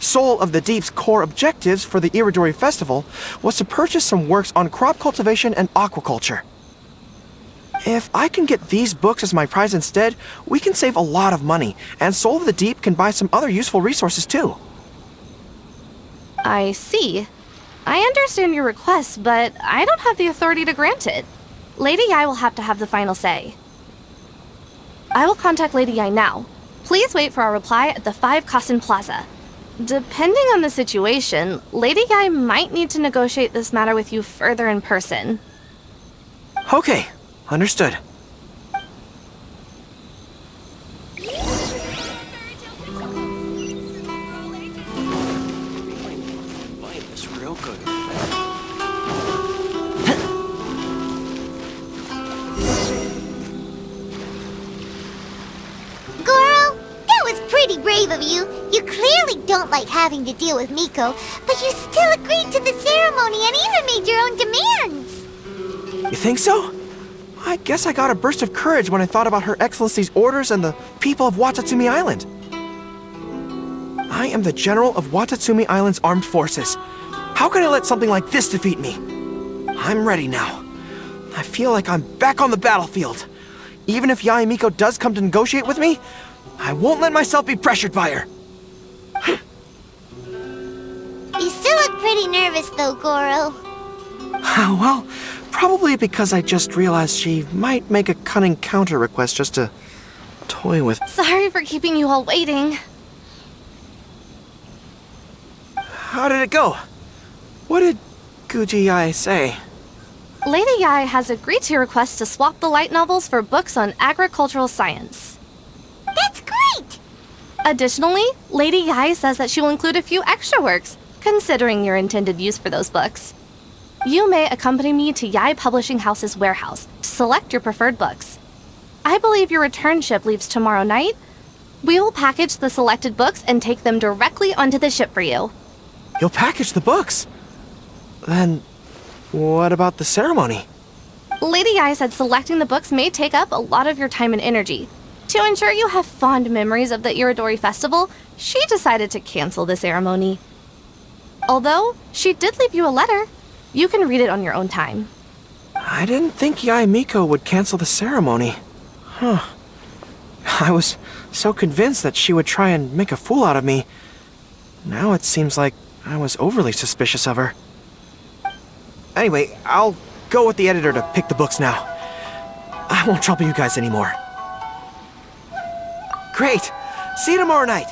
Soul of the Deep's core objectives for the Iridori Festival was to purchase some works on crop cultivation and aquaculture. If I can get these books as my prize instead, we can save a lot of money, and Soul of the Deep can buy some other useful resources too.
I see. I understand your request, but I don't have the authority to grant it. Lady Yae will have to have the final say. I will contact Lady Yai now. Please wait for our reply at the 5 Kasen Plaza. Depending on the situation, Lady Yai might need to negotiate this matter with you further in person.
Okay, understood.
Goro, that was pretty brave of you. You clearly don't like having to deal with Miko, but you still agreed to the ceremony and even made your own demands.
You think so? I guess I got a burst of courage when I thought about Her Excellency's orders and the people of Watatsumi Island. I am the General of Watatsumi Island's armed forces. How can I let something like this defeat me? I'm ready now. I feel like I'm back on the battlefield. Even if Yae Miko does come to negotiate with me, I won't let myself be pressured by her.
You still look pretty nervous though, Goro.
Well, probably because I just realized she might make a cunning counter request just to toy with.
Sorry for keeping you all waiting.
How did it go? What did Guji Yae say?
Lady Yai has agreed to your request to swap the light novels for books on agricultural science.
That's great!
Additionally, Lady Yai says that she will include a few extra works, considering your intended use for those books. You may accompany me to Yai Publishing House's warehouse to select your preferred books. I believe your return ship leaves tomorrow night. We will package the selected books and take them directly onto the ship for you.
You'll package the books? Then, what about the ceremony?
Lady Yai said selecting the books may take up a lot of your time and energy. To ensure you have fond memories of the Iridori Festival, she decided to cancel the ceremony. Although, she did leave you a letter. You can read it on your own time.
I didn't think Yae Miko would cancel the ceremony. I was so convinced that she would try and make a fool out of me. Now it seems like I was overly suspicious of her. Anyway, I'll go with the editor to pick the books now. I won't trouble you guys anymore. Great! See you tomorrow night!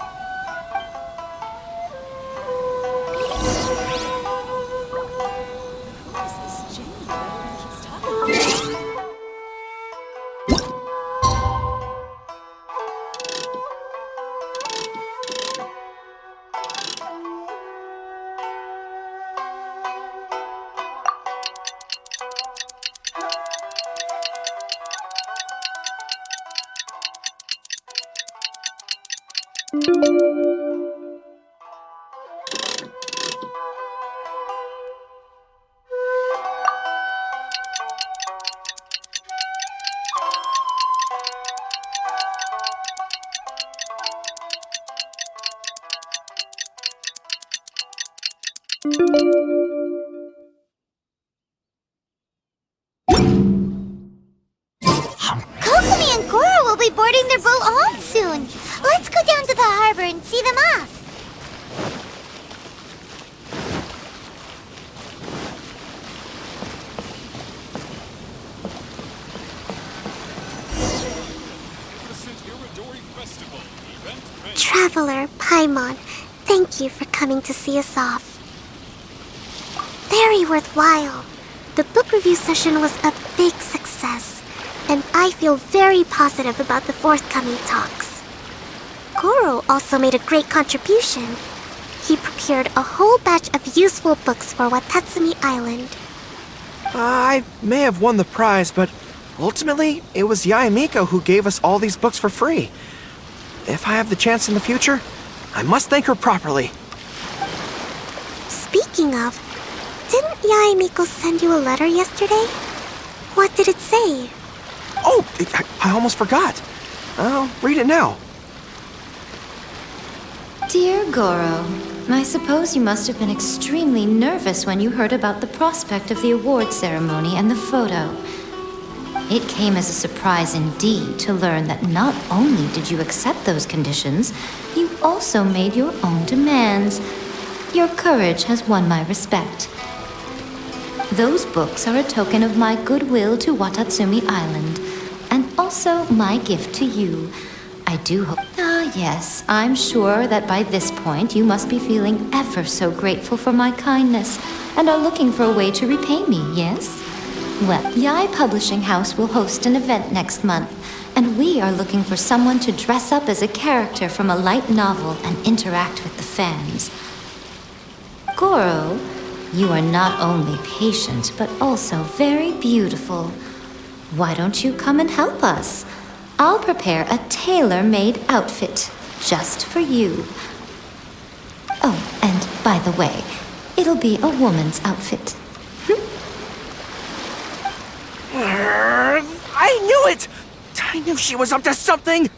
Kokomi and Goro will be boarding their boat home soon. Let's go down to the harbor and see them off.
Traveler, Paimon, thank you for coming to see us off. Very worthwhile. The book review session was a big success, and I feel very positive about the forthcoming talks. Goro also made a great contribution. He procured a whole batch of useful books for Watatsumi Island.
I may have won the prize, but ultimately, it was Yae Miko who gave us all these books for free. If I have the chance in the future, I must thank her properly.
Speaking of, didn't Yae Miko send you a letter yesterday? What did it say?
Oh, I almost forgot. I'll read it now.
Dear Goro, I suppose you must have been extremely nervous when you heard about the prospect of the award ceremony and the photo. It came as a surprise indeed to learn that not only did you accept those conditions, you also made your own demands. Your courage has won my respect. Those books are a token of my goodwill to Watatsumi Island. and also my gift to you. I do hope. Ah, yes, I'm sure that by this point you must be feeling ever so grateful for my kindness and are looking for a way to repay me, yes? Well, Yai Publishing House will host an event next month, and we are looking for someone to dress up as a character from a light novel and interact with the fans. Goro, you are not only patient, but also very beautiful. Why don't you come and help us? I'll prepare a tailor-made outfit just for you. Oh, and by the way, it'll be a woman's outfit.
I knew it! I knew she was up to something!